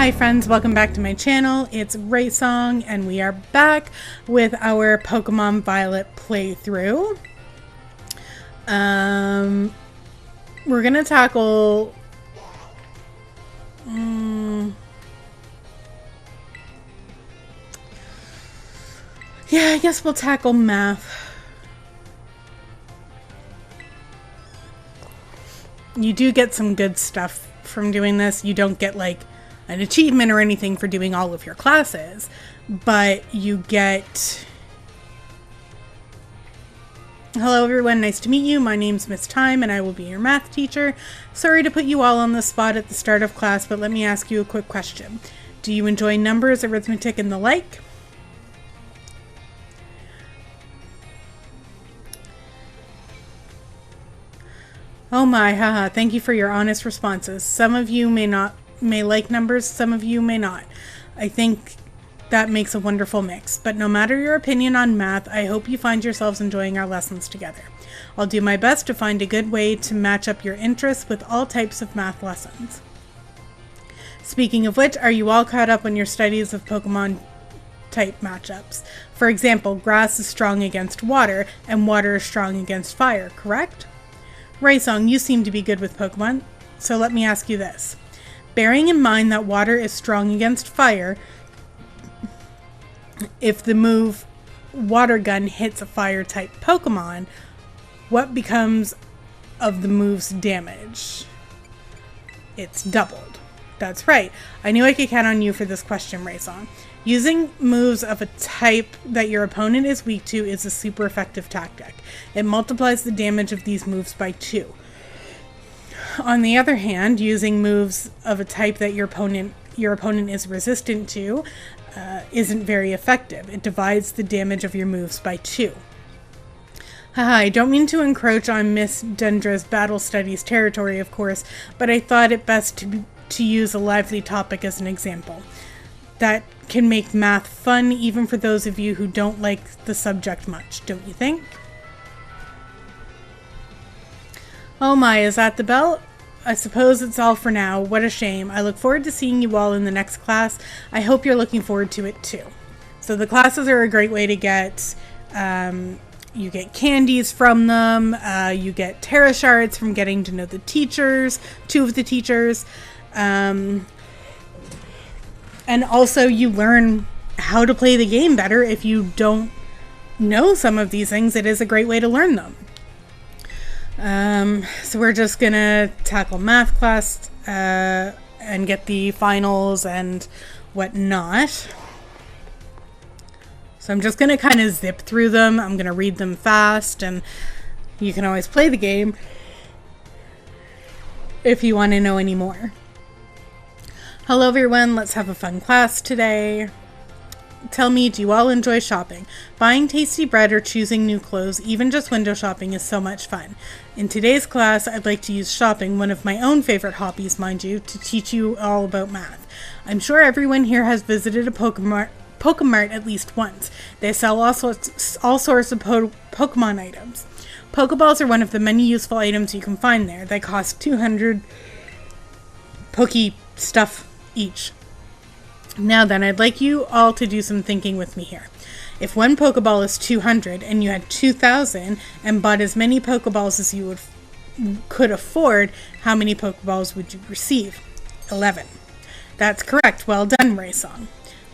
Hi friends, welcome back to my channel. It's Raysong and we are back with our Pokemon Violet playthrough. We're gonna tackle yeah, I guess we'll tackle math. You do get some good stuff from doing this. You don't get like an achievement or anything for doing all of your classes, but you get... Hello everyone, nice to meet you. My name's Miss Time and I will be your math teacher. Sorry to put you all on the spot at the start of class, but let me ask you a quick question. Do you enjoy numbers, arithmetic, and the like? Oh my, haha, thank you for your honest responses. Some of you may like numbers, some of you may not. I think that makes a wonderful mix. But no matter your opinion on math, I hope you find yourselves enjoying our lessons together. I'll do my best to find a good way to match up your interests with all types of math lessons. Speaking of which, are you all caught up on your studies of Pokemon type matchups? For example, grass is strong against water, and water is strong against fire, correct? Raysong, you seem to be good with Pokemon, so let me ask you this. Bearing in mind that water is strong against fire, if the move Water Gun hits a fire-type Pokemon, what becomes of the move's damage? It's doubled. That's right. I knew I could count on you for this question, Raysong. Using moves of a type that your opponent is weak to is a super effective tactic. It multiplies the damage of these moves by 2. On the other hand, using moves of a type that your opponent is resistant to isn't very effective. It divides the damage of your moves by 2. Haha, I don't mean to encroach on Miss Dundra's battle studies territory, of course, but I thought it best to use a lively topic as an example. That can make math fun even for those of you who don't like the subject much, don't you think? Oh my, is that the bell? I suppose it's all for now. What a shame. I look forward to seeing you all in the next class. I hope you're looking forward to it too. So the classes are a great way to get, you get candies from them, you get Terra Shards from getting to know the teachers, 2 of the teachers, and also you learn how to play the game better. If you don't know some of these things, it is a great way to learn them. So we're just gonna tackle math class and get the finals and whatnot. So I'm just gonna kind of zip through them. I'm gonna read them fast, and you can always play the game if you want to know any more. Hello everyone, let's have a fun class today. Tell me, do you all enjoy shopping? Buying tasty bread or choosing new clothes, even just window shopping, is so much fun. In today's class, I'd like to use shopping, one of my own favorite hobbies, mind you, to teach you all about math. I'm sure everyone here has visited a Pokemart at least once. They sell all sorts of Pokemon items. Pokeballs are one of the many useful items you can find there. They cost 200 Poke stuff each. Now then, I'd like you all to do some thinking with me here. If one Pokeball is 200 and you had 2,000 and bought as many Pokeballs as you could afford, how many Pokeballs would you receive? 11. That's correct. Well done, Raysong.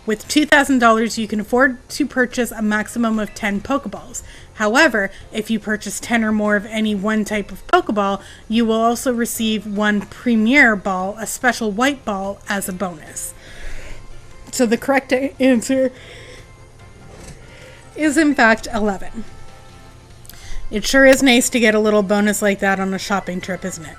With $2,000, you can afford to purchase a maximum of 10 Pokeballs. However, if you purchase 10 or more of any one type of Pokeball, you will also receive one Premier Ball, a special white ball, as a bonus. So the correct answer is in fact 11. It sure is nice to get a little bonus like that on a shopping trip, isn't it?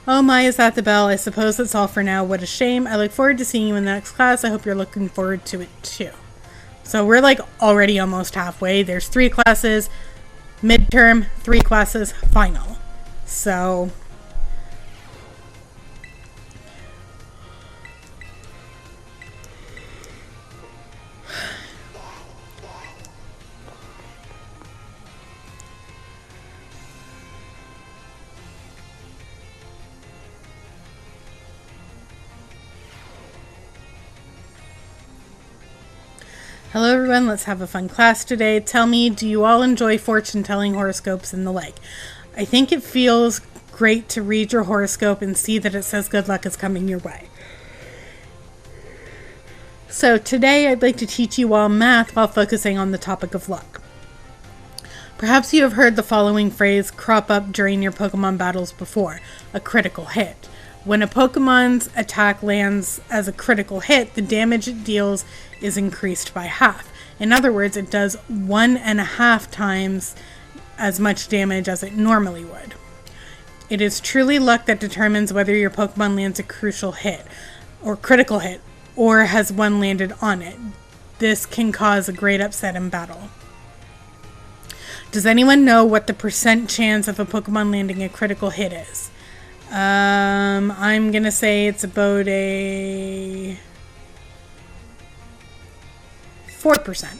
Oh my, is that the bell? I suppose that's all for now. What a shame. I look forward to seeing you in the next class. I hope you're looking forward to it too. So we're like already almost halfway. There's 3 classes, midterm, 3 classes, final. So Hello everyone, let's have a fun class today. Tell me, do you all enjoy fortune telling, horoscopes, and the like? I think it feels great to read your horoscope and see that it says good luck is coming your way. So today I'd like to teach you all math while focusing on the topic of luck. Perhaps you have heard the following phrase crop up during your Pokemon battles before: a critical hit. When a Pokemon's attack lands as a critical hit, the damage it deals is increased by half. In other words, it does 1.5 times as much damage as it normally would. It is truly luck that determines whether your Pokemon lands a crucial hit, or critical hit, or has one landed on it. This can cause a great upset in battle. Does anyone know what the percent chance of a Pokemon landing a critical hit is? I'm gonna say it's about a 4%.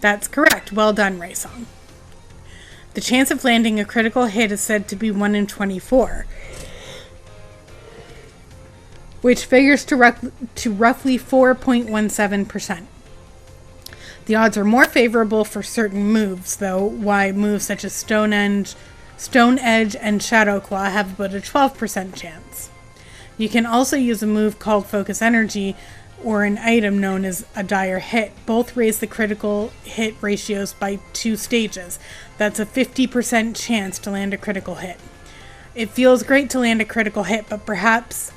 That's correct. Well done, Raysong. The chance of landing a critical hit is said to be 1 in 24, which figures to roughly 4.17%. The odds are more favorable for certain moves, though, why moves such as Stone Edge and Shadow Claw have about a 12% chance. You can also use a move called Focus Energy or an item known as a Dire Hit. Both raise the critical hit ratios by 2 stages. That's a 50% chance to land a critical hit. It feels great to land a critical hit, but perhaps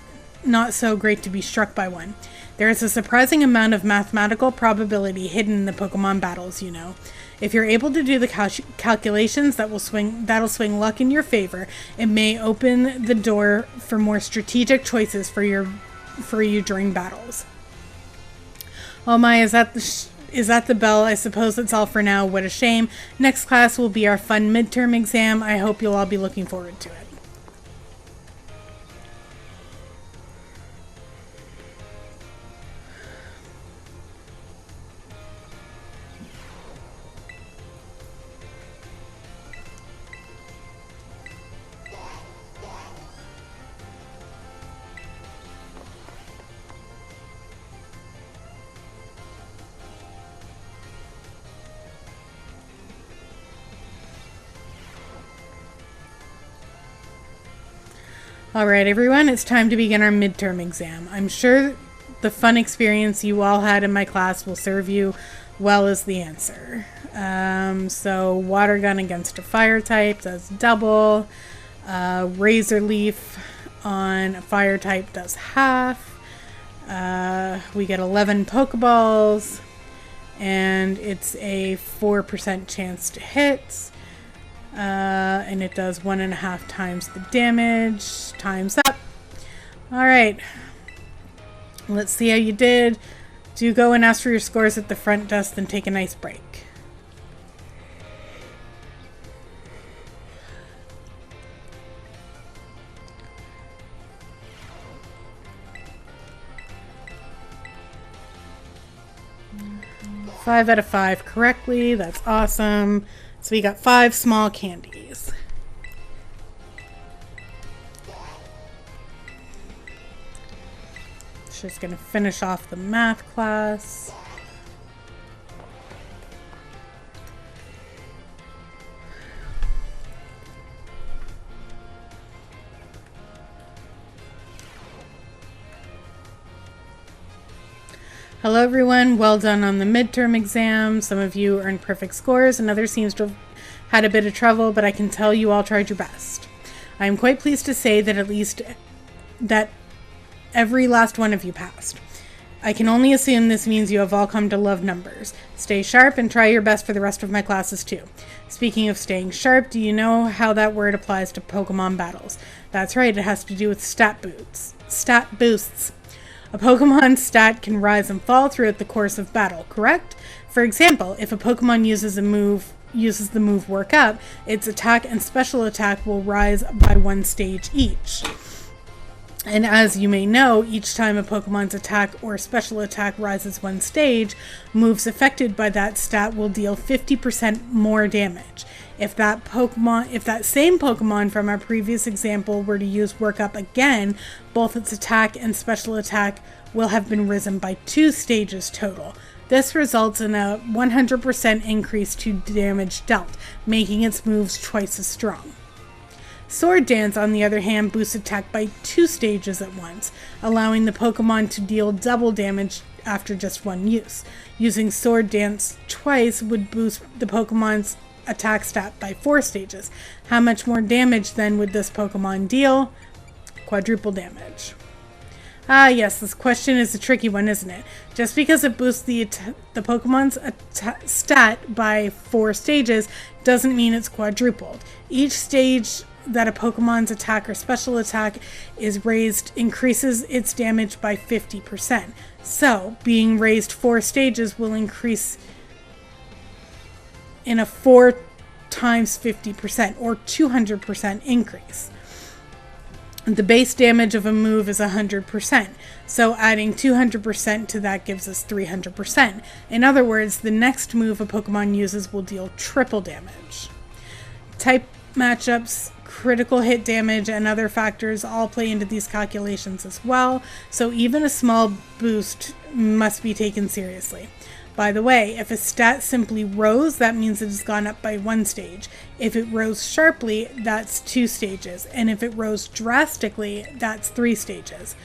not so great to be struck by one. There is a surprising amount of mathematical probability hidden in the Pokemon battles, you know. If you're able to do the calculations, that'll swing luck in your favor. It may open the door for more strategic choices for you during battles. Oh my, is that the bell? I suppose that's all for now. What a shame. Next class will be our fun midterm exam. I hope you'll all be looking forward to it. Alright everyone, it's time to begin our midterm exam. I'm sure the fun experience you all had in my class will serve you well as the answer. So water gun against a fire type does double. Razor leaf on a fire type does half. We get 11 Pokeballs, and it's a 4% chance to hit. And it does 1.5 times the damage. Time's up. Alright. Let's see how you did. Do go and ask for your scores at the front desk, then take a nice break. Five out of 5 correctly. That's awesome. So we got 5 small candies. Just going to finish off the math class. Hello everyone, well done on the midterm exam. Some of you earned perfect scores and others seems to have had a bit of trouble, but I can tell you all tried your best. I am quite pleased to say that every last one of you passed. I can only assume this means you have all come to love numbers. Stay sharp and try your best for the rest of my classes too. Speaking of staying sharp, do you know how that word applies to Pokemon battles? That's right, it has to do with stat boosts. A Pokemon's stat can rise and fall throughout the course of battle, correct? For example, if a Pokemon uses the move Work Up, its attack and special attack will rise by 1 stage each. And as you may know, each time a Pokemon's attack or special attack rises 1 stage, moves affected by that stat will deal 50% more damage. If that same Pokemon from our previous example were to use Work Up again, both its attack and special attack will have been risen by 2 stages total. This results in a 100% increase to damage dealt, making its moves twice as strong. Sword Dance, on the other hand, boosts attack by 2 stages at once, allowing the Pokemon to deal double damage after just one use. Using Sword Dance twice would boost the Pokemon's attack stat by 4 stages. How much more damage then would this Pokemon deal? Quadruple damage. Ah yes, this question is a tricky one, isn't it? Just because it boosts the Pokemon's stat by 4 stages doesn't mean it's quadrupled. Each stage that a Pokemon's attack or special attack is raised increases its damage by 50%. So, being raised 4 stages will increase in a 4 times 50% or 200% increase. The base damage of a move is 100%, so adding 200% to that gives us 300%. In other words, the next move a Pokemon uses will deal triple damage. Type matchups, critical hit damage, and other factors all play into these calculations as well, so even a small boost must be taken seriously. By the way, if a stat simply rose, that means it has gone up by 1 stage. If it rose sharply, that's 2 stages. And if it rose drastically, that's 3 stages.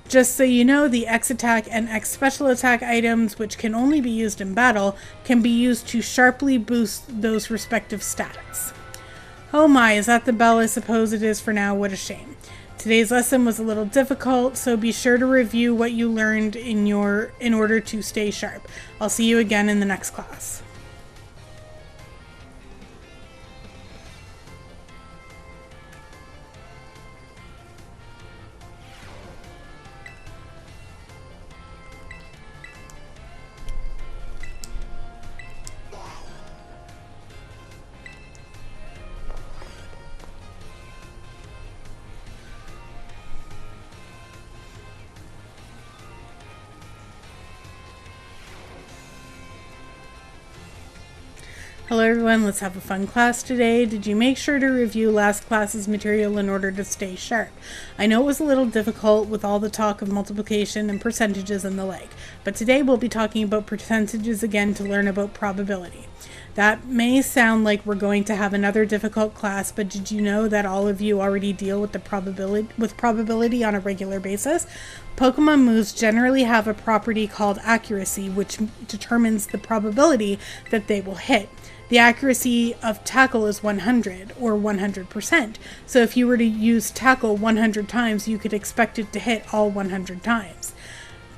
Just so you know, the X attack and X special attack items, which can only be used in battle, can be used to sharply boost those respective stats. Oh my, is that the bell? I suppose it is for now. What a shame. Today's lesson was a little difficult, so be sure to review what you learned in order to stay sharp. I'll see you again in the next class. Hello everyone, let's have a fun class today. Did you make sure to review last class's material in order to stay sharp? I know it was a little difficult with all the talk of multiplication and percentages and the like, but today we'll be talking about percentages again to learn about probability. That may sound like we're going to have another difficult class, but did you know that all of you already deal with probability on a regular basis? Pokemon moves generally have a property called accuracy, which determines the probability that they will hit. The accuracy of tackle is 100 or 100%. So if you were to use tackle 100 times, you could expect it to hit all 100 times.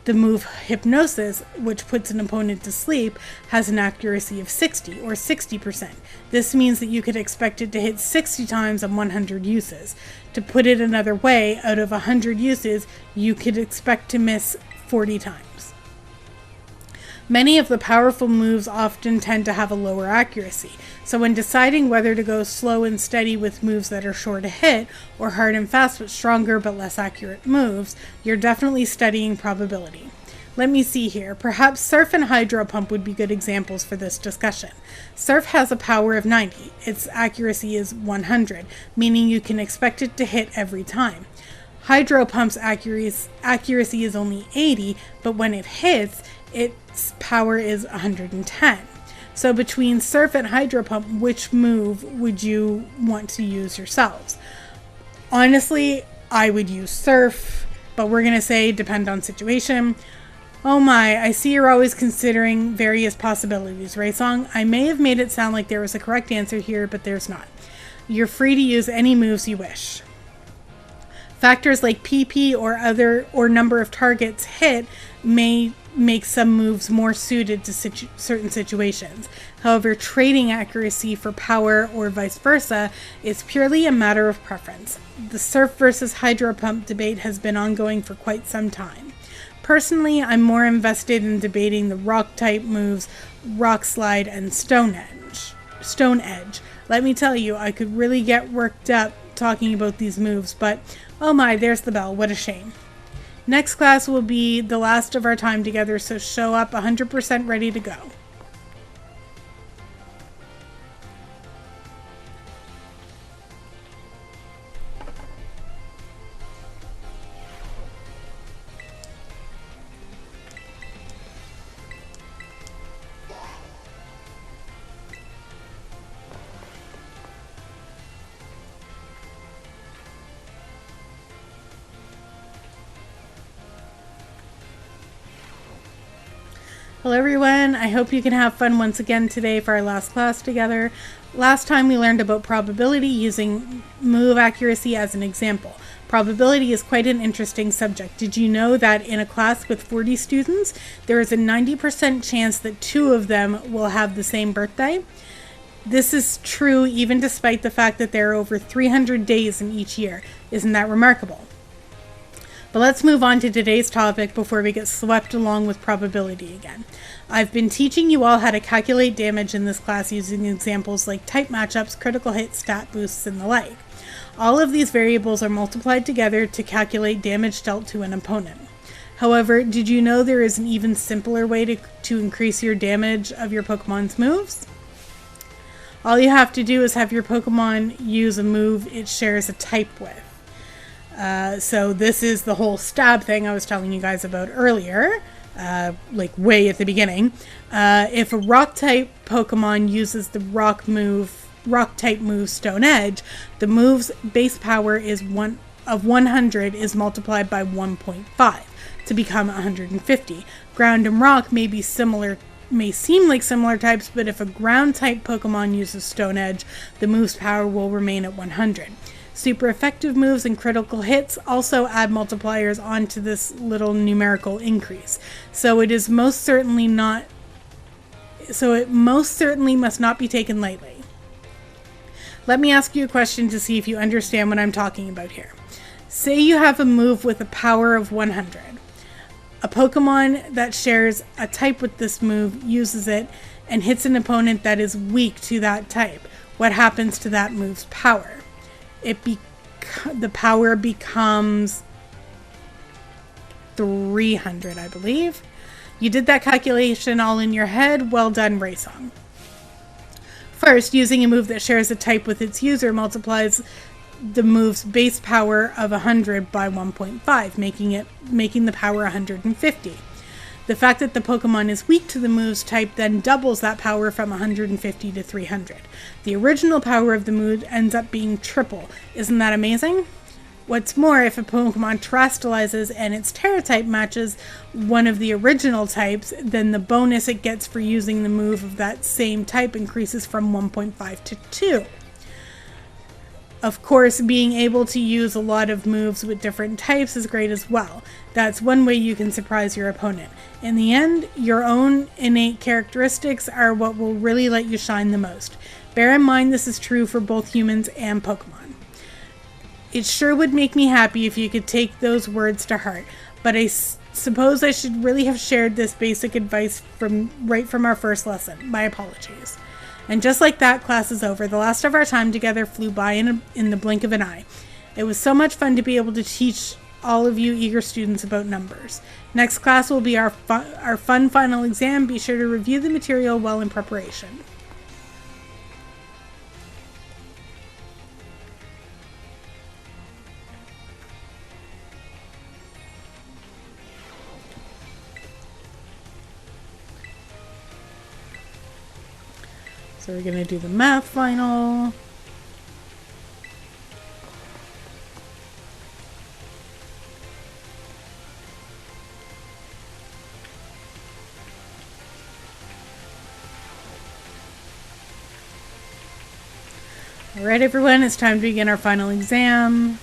The move Hypnosis, which puts an opponent to sleep, has an accuracy of 60 or 60%. This means that you could expect it to hit 60 times on 100 uses. To put it another way, out of 100 uses, you could expect to miss 40 times. Many of the powerful moves often tend to have a lower accuracy, so when deciding whether to go slow and steady with moves that are sure to hit, or hard and fast but stronger but less accurate moves, you're definitely studying probability. Let me see here. Perhaps Surf and Hydro Pump would be good examples for this discussion. Surf has a power of 90. Its accuracy is 100, meaning you can expect it to hit every time. Hydro Pump's accuracy is only 80, but when it hits, its power is 110. So between Surf and Hydro Pump, which move would you want to use yourselves? Honestly, I would use Surf, but we're going to say depend on situation. Oh my, I see you're always considering various possibilities, Raysong. I may have made it sound like there was a correct answer here, but there's not. You're free to use any moves you wish. Factors like PP or number of targets hit may make some moves more suited to certain situations. However, trading accuracy for power or vice versa is purely a matter of preference. The Surf versus Hydro Pump debate has been ongoing for quite some time. Personally, I'm more invested in debating the rock type moves Rock Slide and Stone Edge. Let me tell you, I could really get worked up talking about these moves, but oh my, there's the bell. What a shame. Next class will be the last of our time together, so show up 100% ready to go. Hello everyone, I hope you can have fun once again today for our last class together. Last time we learned about probability using move accuracy as an example. Probability is quite an interesting subject. Did you know that in a class with 40 students, there is a 90% chance that 2 of them will have the same birthday? This is true even despite the fact that there are over 300 days in each year. Isn't that remarkable? But let's move on to today's topic before we get swept along with probability again. I've been teaching you all how to calculate damage in this class using examples like type matchups, critical hits, stat boosts, and the like. All of these variables are multiplied together to calculate damage dealt to an opponent. However, did you know there is an even simpler way to increase your damage of your Pokemon's moves? All you have to do is have your Pokemon use a move it shares a type with. So this is the whole stab thing I was telling you guys about earlier, like way at the beginning. If a rock type Pokemon uses the rock type move Stone Edge, the move's base power is 100 is multiplied by 1.5 to become 150. Ground and rock may seem like similar types, but if a ground type Pokemon uses Stone Edge, the move's power will remain at 100. Super effective moves and critical hits also add multipliers onto this little numerical increase. So it most certainly must not be taken lightly. Let me ask you a question to see if you understand what I'm talking about here. Say you have a move with a power of 100. A Pokemon that shares a type with this move uses it and hits an opponent that is weak to that type. What happens to that move's power? The power becomes 300, I believe. You did that calculation all in your head. Well done, Raysong. First, using a move that shares a type with its user multiplies the move's base power of 100 by 1.5, making the power 150. The fact that the Pokemon is weak to the move's type then doubles that power from 150 to 300. The original power of the move ends up being triple. Isn't that amazing? What's more, if a Pokemon terastallizes and its Terra type matches one of the original types, then the bonus it gets for using the move of that same type increases from 1.5 to 2. Of course, being able to use a lot of moves with different types is great as well. That's one way you can surprise your opponent. In the end, your own innate characteristics are what will really let you shine the most. Bear in mind this is true for both humans and Pokemon. It sure would make me happy if you could take those words to heart, but I suppose I should really have shared this basic advice right from our first lesson. My apologies. And just like that, class is over. The last of our time together flew by in the blink of an eye. It was so much fun to be able to teach all of you eager students about numbers. Next class will be our fun final exam. Be sure to review the material well in preparation. So we're going to do the math final. Alright everyone, it's time to begin our final exam.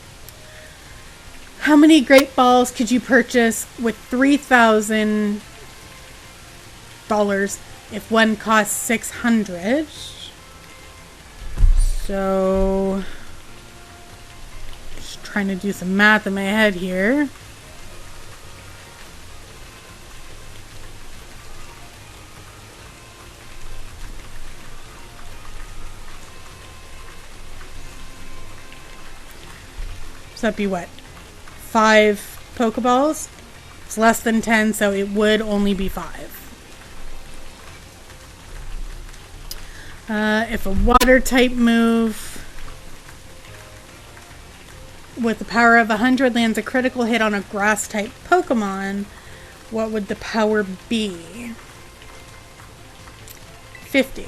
How many Great Balls could you purchase with $3,000 if one costs 600? So, just trying to do some math in my head here. So that'd be what? 5 Pokeballs? It's less than 10, so it would only be 5. If a water type move with the power of 100 lands a critical hit on a grass type Pokemon, what would the power be? 50.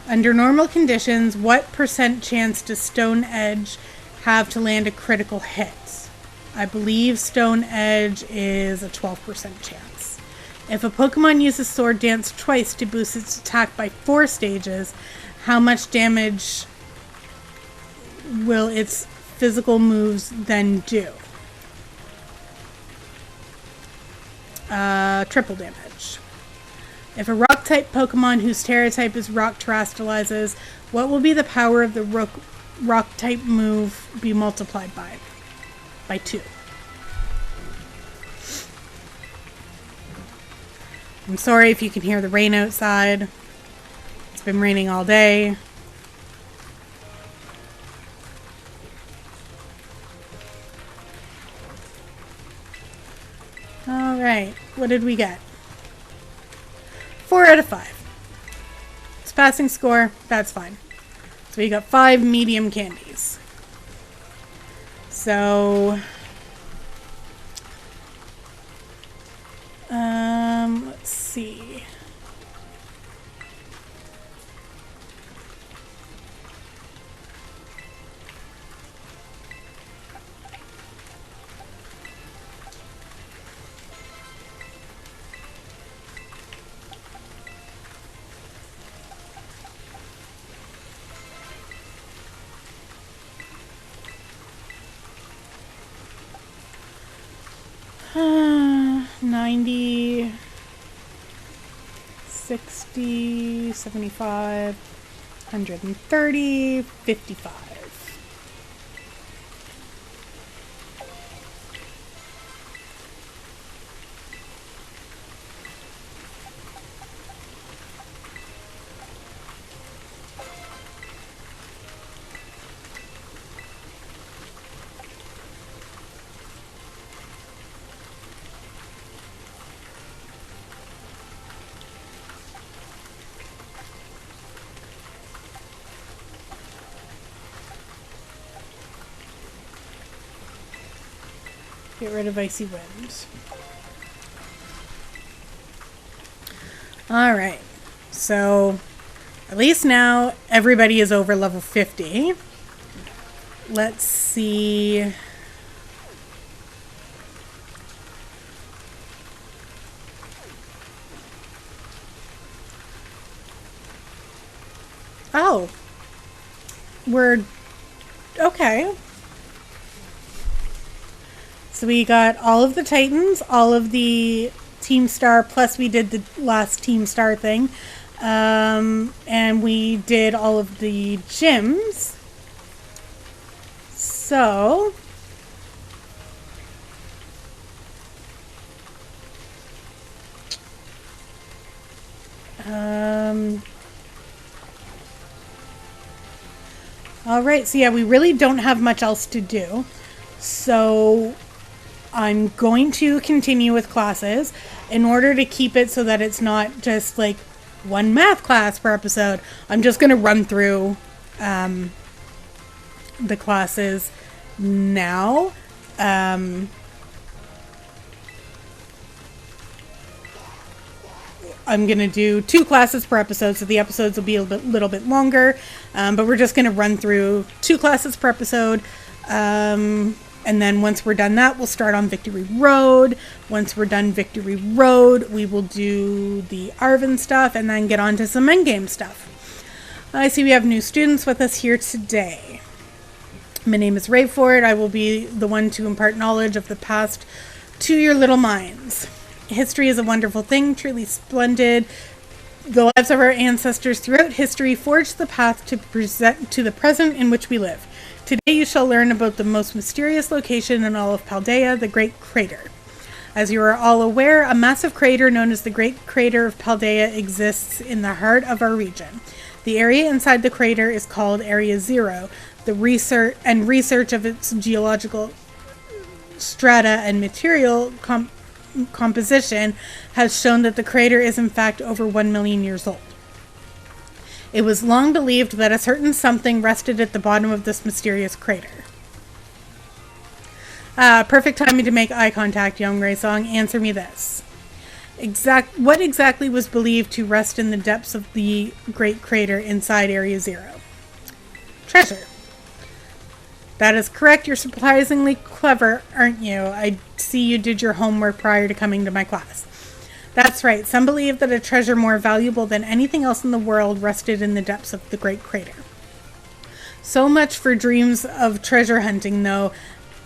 Under normal conditions, what % chance does Stone Edge have to land a critical hit? I believe Stone Edge is a 12% chance. If a Pokemon uses Sword Dance twice to boost its attack by 4 stages, how much damage will its physical moves then do? Triple damage. If a Rock-type Pokemon whose Terra type is Rock terastallizes, what will be the power of the Rock-type move be multiplied by? By 2. I'm sorry if you can hear the rain outside. It's been raining all day. Alright, what did we get? 4 out of 5. It's passing score, that's fine. So we got 5 medium candies. So, let's see. Uh, 90, 60, 75, 130, 55. Get rid of Icy Wind. Alright, so at least now everybody is over level 50. Let's see. Oh, we're okay. So we got all of the Titans, all of the Team Star, plus we did the last Team Star thing. And we did all of the gyms. So, alright, so yeah, we really don't have much else to do. So I'm going to continue with classes in order to keep it so that it's not just like one math class per episode. I'm just going to run through the classes now. I'm going to do 2 classes per episode, so the episodes will be a little bit longer. But we're just going to run through 2 classes per episode. And then once we're done that, we'll start on Victory Road. Once we're done Victory Road, we will do the Arvin stuff and then get on to some endgame stuff. I see we have new students with us here today. My name is Rayford. I will be the one to impart knowledge of the past to your little minds. History is a wonderful thing, truly splendid. The lives of our ancestors throughout history forged the path to the present in which we live. Today you shall learn about the most mysterious location in all of Paldea, the Great Crater. As you are all aware, a massive crater known as the Great Crater of Paldea exists in the heart of our region. The area inside the crater is called Area 0. The research of its geological strata and material composition has shown that the crater is in fact over 1 million years old. It was long believed that a certain something rested at the bottom of this mysterious crater. Perfect timing to make eye contact, young Raysong. Answer me this. What exactly was believed to rest in the depths of the Great Crater inside Area 0? Treasure. That is correct. You're surprisingly clever, aren't you? I see you did your homework prior to coming to my class. That's right. Some believe that a treasure more valuable than anything else in the world rested in the depths of the Great Crater. So much for dreams of treasure hunting, though,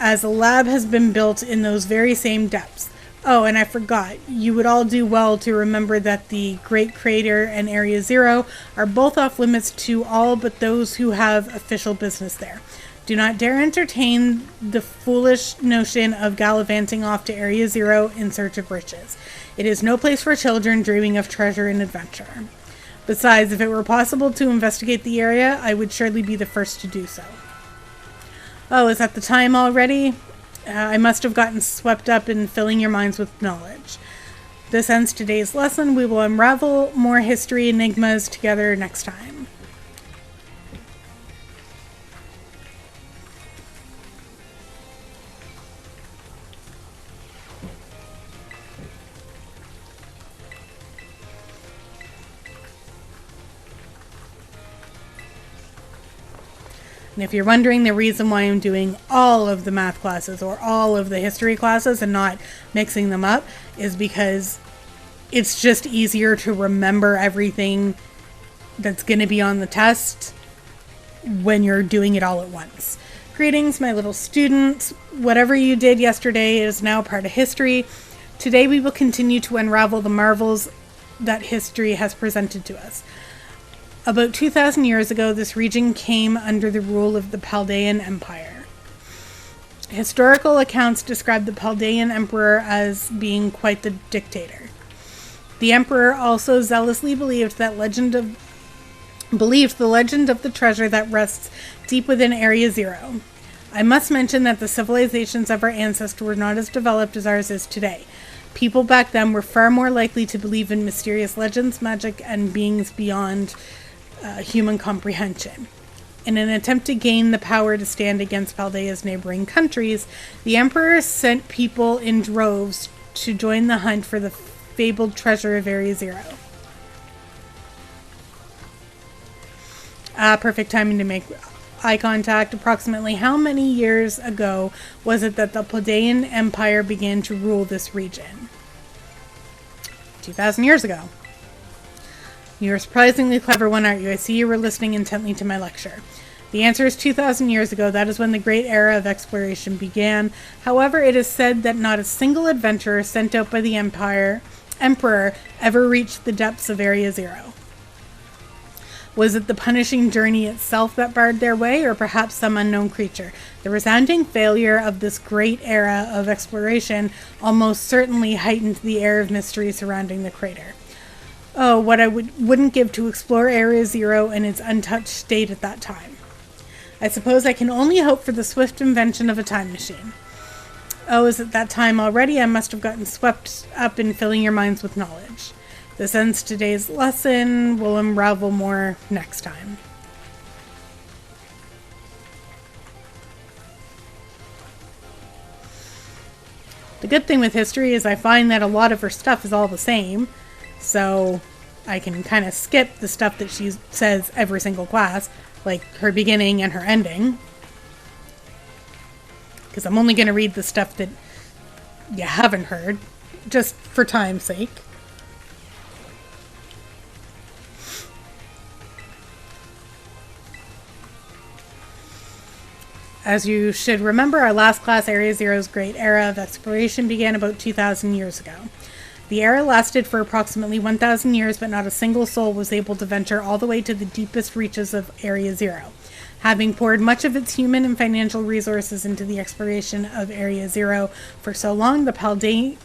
as a lab has been built in those very same depths. Oh, and I forgot, you would all do well to remember that the Great Crater and Area Zero are both off limits to all but those who have official business there. Do not dare entertain the foolish notion of gallivanting off to Area Zero in search of riches. It is no place for children dreaming of treasure and adventure. Besides, if it were possible to investigate the area, I would surely be the first to do so. Oh, is that the time already? I must have gotten swept up in filling your minds with knowledge. This ends today's lesson. We will unravel more history enigmas together next time. And if you're wondering the reason why I'm doing all of the math classes or all of the history classes and not mixing them up, is because it's just easier to remember everything that's going to be on the test when you're doing it all at once. Greetings, my little students. Whatever you did yesterday is now part of history. Today we will continue to unravel the marvels that history has presented to us. About 2,000 years ago, this region came under the rule of the Paldean Empire. Historical accounts describe the Paldean emperor as being quite the dictator. The emperor also zealously believed the legend of the treasure that rests deep within Area Zero. I must mention that the civilizations of our ancestors were not as developed as ours is today. People back then were far more likely to believe in mysterious legends, magic, and beings beyond human comprehension. In an attempt to gain the power to stand against Paldea's neighboring countries, the emperor sent people in droves to join the hunt for the fabled treasure of Area Zero. Perfect timing to make eye contact. Approximately how many years ago was it that the Paldean Empire began to rule this region? 2,000 years ago. You're a surprisingly clever one, aren't you? I see you were listening intently to my lecture. The answer is 2,000 years ago. That is when the great era of exploration began. However, it is said that not a single adventurer sent out by the emperor ever reached the depths of Area Zero. Was it the punishing journey itself that barred their way, or perhaps some unknown creature? The resounding failure of this great era of exploration almost certainly heightened the air of mystery surrounding the crater. Oh, what I wouldn't give to explore Area Zero in its untouched state at that time. I suppose I can only hope for the swift invention of a time machine. Oh, is it that time already? I must have gotten swept up in filling your minds with knowledge. This ends today's lesson. We'll unravel more next time. The good thing with history is I find that a lot of her stuff is all the same. So I can kind of skip the stuff that she says every single class, like her beginning and her ending. Because I'm only going to read the stuff that you haven't heard, just for time's sake. As you should remember, our last class, Area Zero's great era of exploration, began about 2,000 years ago. The era lasted for approximately 1,000 years, but not a single soul was able to venture all the way to the deepest reaches of Area Zero. Having poured much of its human and financial resources into the exploration of Area Zero for so long, the Paldean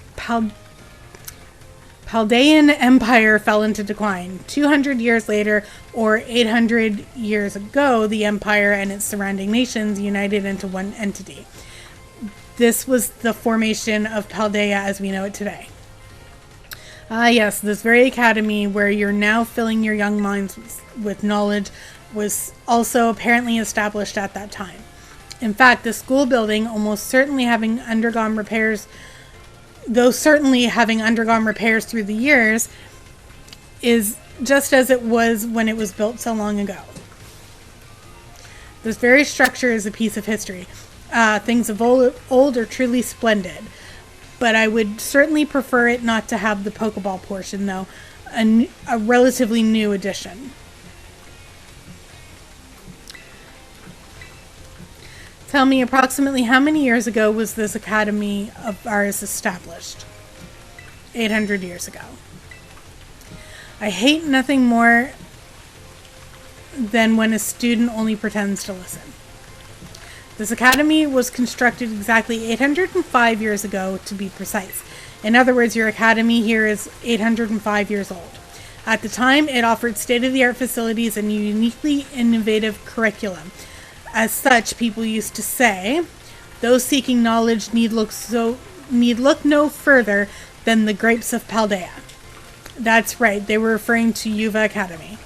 Empire fell into decline. 200 years later, or 800 years ago, the empire and its surrounding nations united into one entity. This was the formation of Paldea as we know it today. Yes, this very academy where you're now filling your young minds with knowledge was also apparently established at that time. In fact, the school building, almost certainly having undergone repairs, though certainly having undergone repairs through the years, is just as it was when it was built so long ago. This very structure is a piece of history. Things of old are truly splendid. but I would certainly prefer it not to have the Pokeball portion, though. A relatively new addition. Tell me, approximately how many years ago was this academy of ours established? 800 years ago. I hate nothing more than when a student only pretends to listen. This academy was constructed exactly 805 years ago, to be precise. In other words, your academy here is 805 years old. At the time, it offered state-of-the-art facilities and a uniquely innovative curriculum. As such, people used to say, those seeking knowledge need look no further than the grapes of Paldea. That's right, they were referring to Yuva Academy.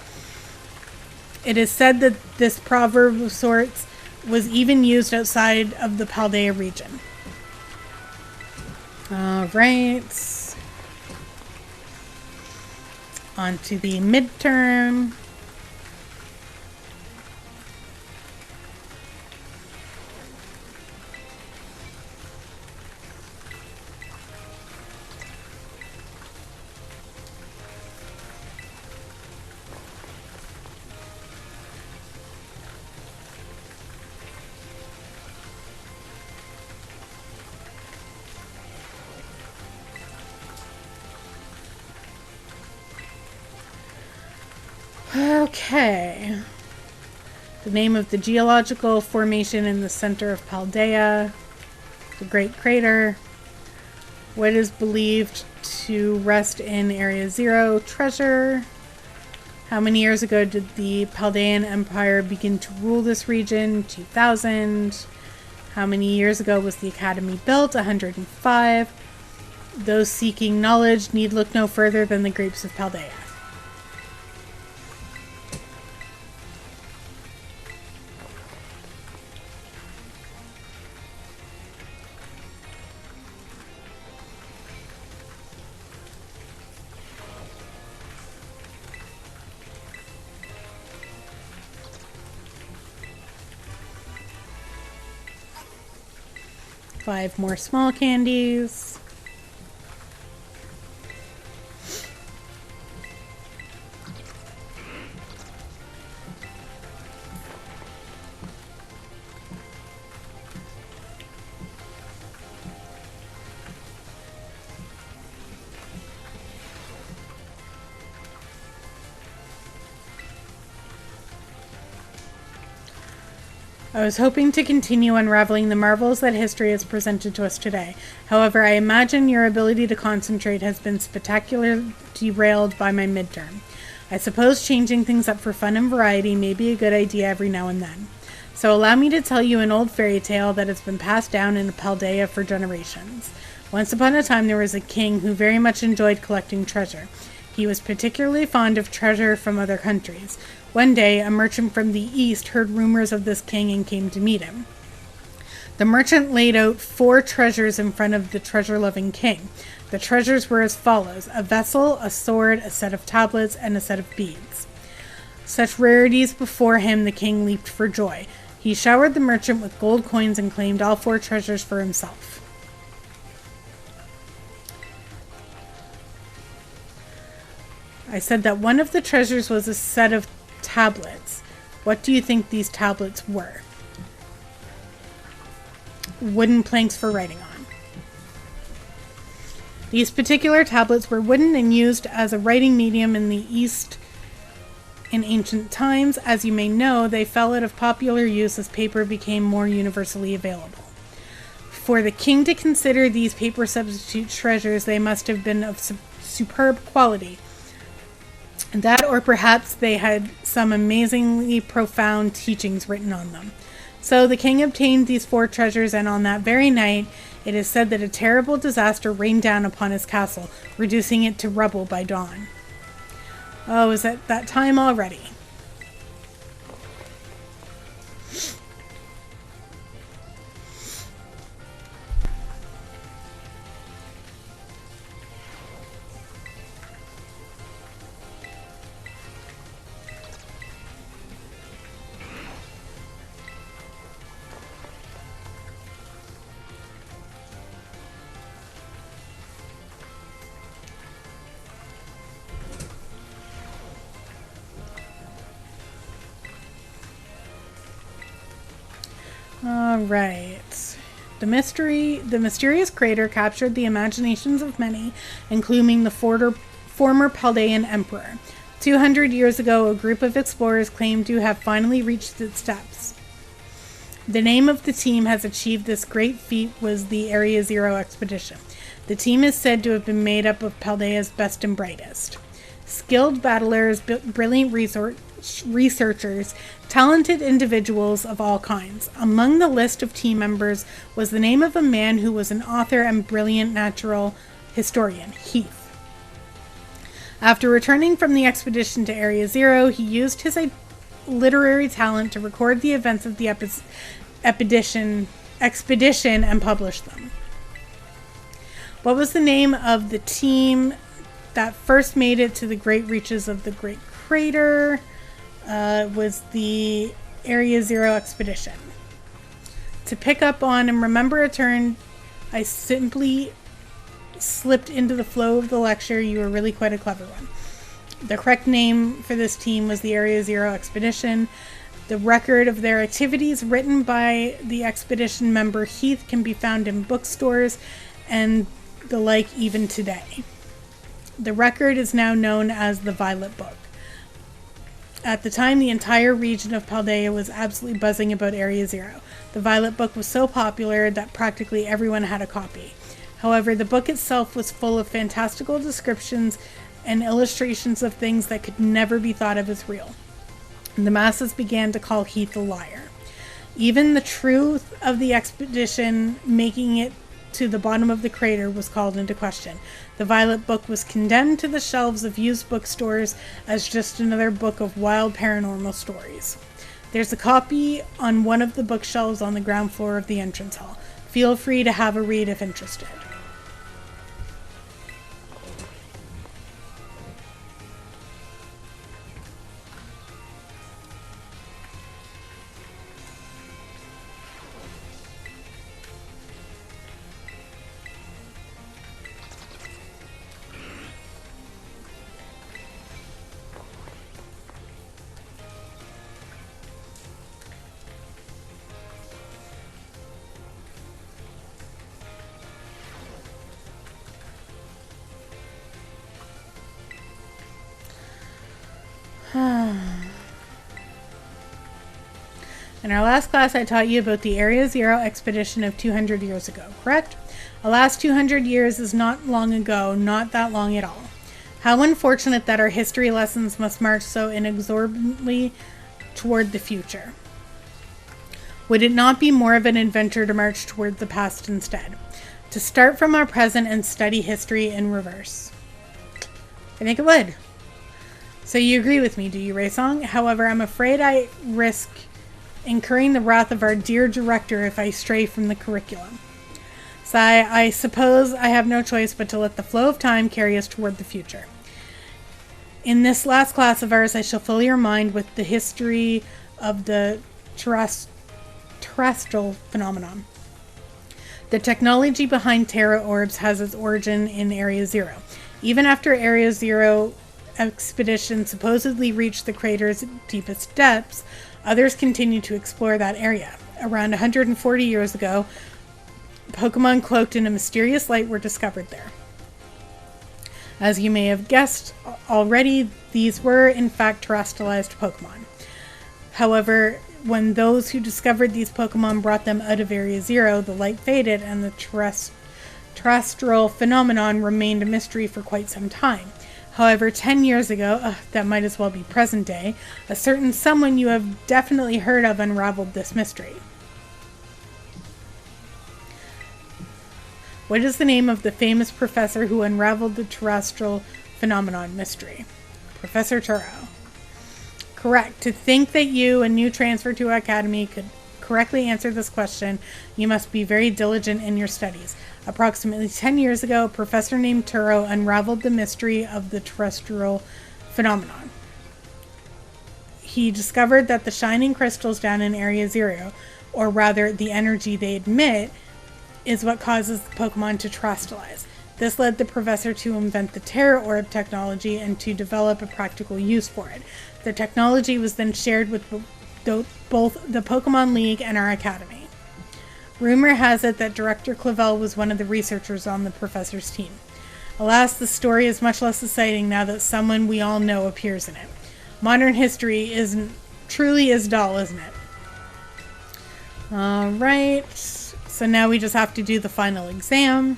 It is said that this proverb of sorts was even used outside of the Paldea region. Alright. On to the midterm. Okay. The name of the geological formation in the center of Paldea. The Great Crater. What is believed to rest in Area 0? Treasure. How many years ago did the Paldean Empire begin to rule this region? 2000. How many years ago was the academy built? 105. Those seeking knowledge need look no further than the grapes of Paldea. Five more small candies. I was hoping to continue unraveling the marvels that history has presented to us today. However, I imagine your ability to concentrate has been spectacularly derailed by my midterm. I suppose changing things up for fun and variety may be a good idea every now and then. So allow me to tell you an old fairy tale that has been passed down in Paldea for generations. Once upon a time there was a king who very much enjoyed collecting treasure. He was particularly fond of treasure from other countries. One day, a merchant from the east heard rumors of this king and came to meet him. The merchant laid out 4 treasures in front of the treasure-loving king. The treasures were as follows: a vessel, a sword, a set of tablets, and a set of beads. Such rarities before him, the king leaped for joy. He showered the merchant with gold coins and claimed all 4 treasures for himself. I said that one of the treasures was a set of tablets. What do you think these tablets were? Wooden planks for writing on. These particular tablets were wooden and used as a writing medium in the East in ancient times. As you may know, they fell out of popular use as paper became more universally available. For the king to consider these paper substitute treasures, they must have been of superb quality. That, or perhaps they had some amazingly profound teachings written on them. So the king obtained these 4 treasures, and on that very night, it is said that a terrible disaster rained down upon his castle, reducing it to rubble by dawn. Oh, is it that time already? All right. The mysterious crater captured the imaginations of many, including the former Paldean emperor. 200 years ago, a group of explorers claimed to have finally reached its depths. The name of the team has achieved this great feat was the Area Zero expedition. The team is said to have been made up of Paldea's best and brightest. Skilled battlers, brilliant researchers, talented individuals of all kinds. Among the list of team members was the name of a man who was an author and brilliant natural historian, Heath. After returning from the expedition to Area Zero, he used his literary talent to record the events of the expedition and publish them. What was the name of the team that first made it to the great reaches of the Great Crater? Was the Area Zero expedition. To pick up on and remember a turn, I simply slipped into the flow of the lecture. You were really quite a clever one. The correct name for this team was the Area Zero expedition. The record of their activities written by the expedition member Heath can be found in bookstores and the like even today. The record is now known as the Violet Book. At the time, the entire region of Paldea was absolutely buzzing about Area Zero. The Violet Book was so popular that practically everyone had a copy. However, the book itself was full of fantastical descriptions and illustrations of things that could never be thought of as real. The masses began to call Heath a liar. Even the truth of the expedition making it to the bottom of the crater was called into question. The Violet Book was condemned to the shelves of used bookstores as just another book of wild paranormal stories. There's a copy on one of the bookshelves on the ground floor of the entrance hall. Feel free to have a read if interested. In our last class, I taught you about the Area Zero expedition of 200 years ago, correct? Alas, 200 years is not long ago, not that long at all. How unfortunate that our history lessons must march so inexorably toward the future. Would it not be more of an adventure to march toward the past instead? To start from our present and study history in reverse? I think it would. So you agree with me, do you, Raysong? However, I'm afraid I risk incurring the wrath of our dear director if I stray from the curriculum. So I suppose I have no choice but to let the flow of time carry us toward the future. In this last class of ours, I shall fill your mind with the history of the terrestrial phenomenon. The technology behind Terra orbs has its origin in Area Zero. Even after Area Zero expedition supposedly reached the crater's deepest depths, others continued to explore that area. Around 140 years ago, Pokemon cloaked in a mysterious light were discovered there. As you may have guessed already, these were in fact terrestrialized Pokemon. However, when those who discovered these Pokemon brought them out of Area Zero, the light faded and the terrestrial phenomenon remained a mystery for quite some time. However, 10 years ago, that might as well be present day, a certain someone you have definitely heard of unraveled this mystery. What is the name of the famous professor who unraveled the terrestrial phenomenon mystery? Professor Turo. Correct. To think that you, a new transfer to Academy, could correctly answer this question, you must be very diligent in your studies. Approximately 10 years ago, a professor named Turo unraveled the mystery of the terrestrial phenomenon. He discovered that the shining crystals down in Area Zero, or rather the energy they emit, is what causes the Pokemon to terrestrialize. This led the professor to invent the Terra Orb technology and to develop a practical use for it. The technology was then shared with both the Pokemon League and our Academy. Rumor has it that Director Clavel was one of the researchers on the professor's team. Alas, the story is much less exciting now that someone we all know appears in it. Modern history truly is dull, isn't it? Alright, so now we just have to do the final exam.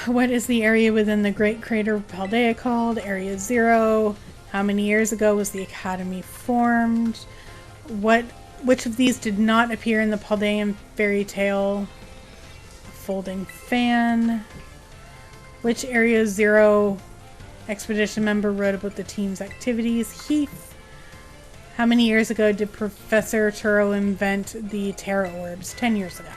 What is the area within the Great Crater of Paldea called? Area 0. How many years ago was the Academy formed? Which of these did not appear in the Paldean fairy tale? A folding fan. Which Area 0 expedition member wrote about the team's activities? Heath. How many years ago did Professor Turo invent the Terra Orbs? 10 years ago.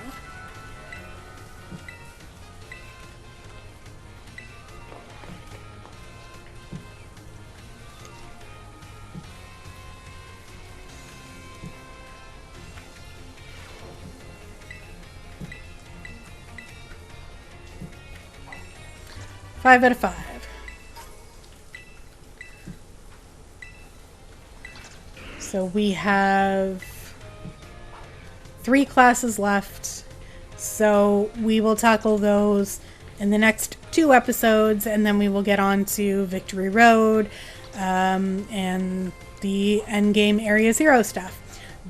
Five out of 5. So we have 3 classes left. So we will tackle those in the next 2 episodes, and then we will get on to Victory Road and the endgame Area 0 stuff.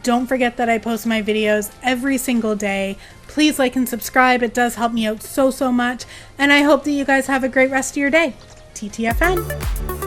Don't forget that I post my videos every single day. Please like and subscribe. It does help me out so much. And I hope that you guys have a great rest of your day. TTFN.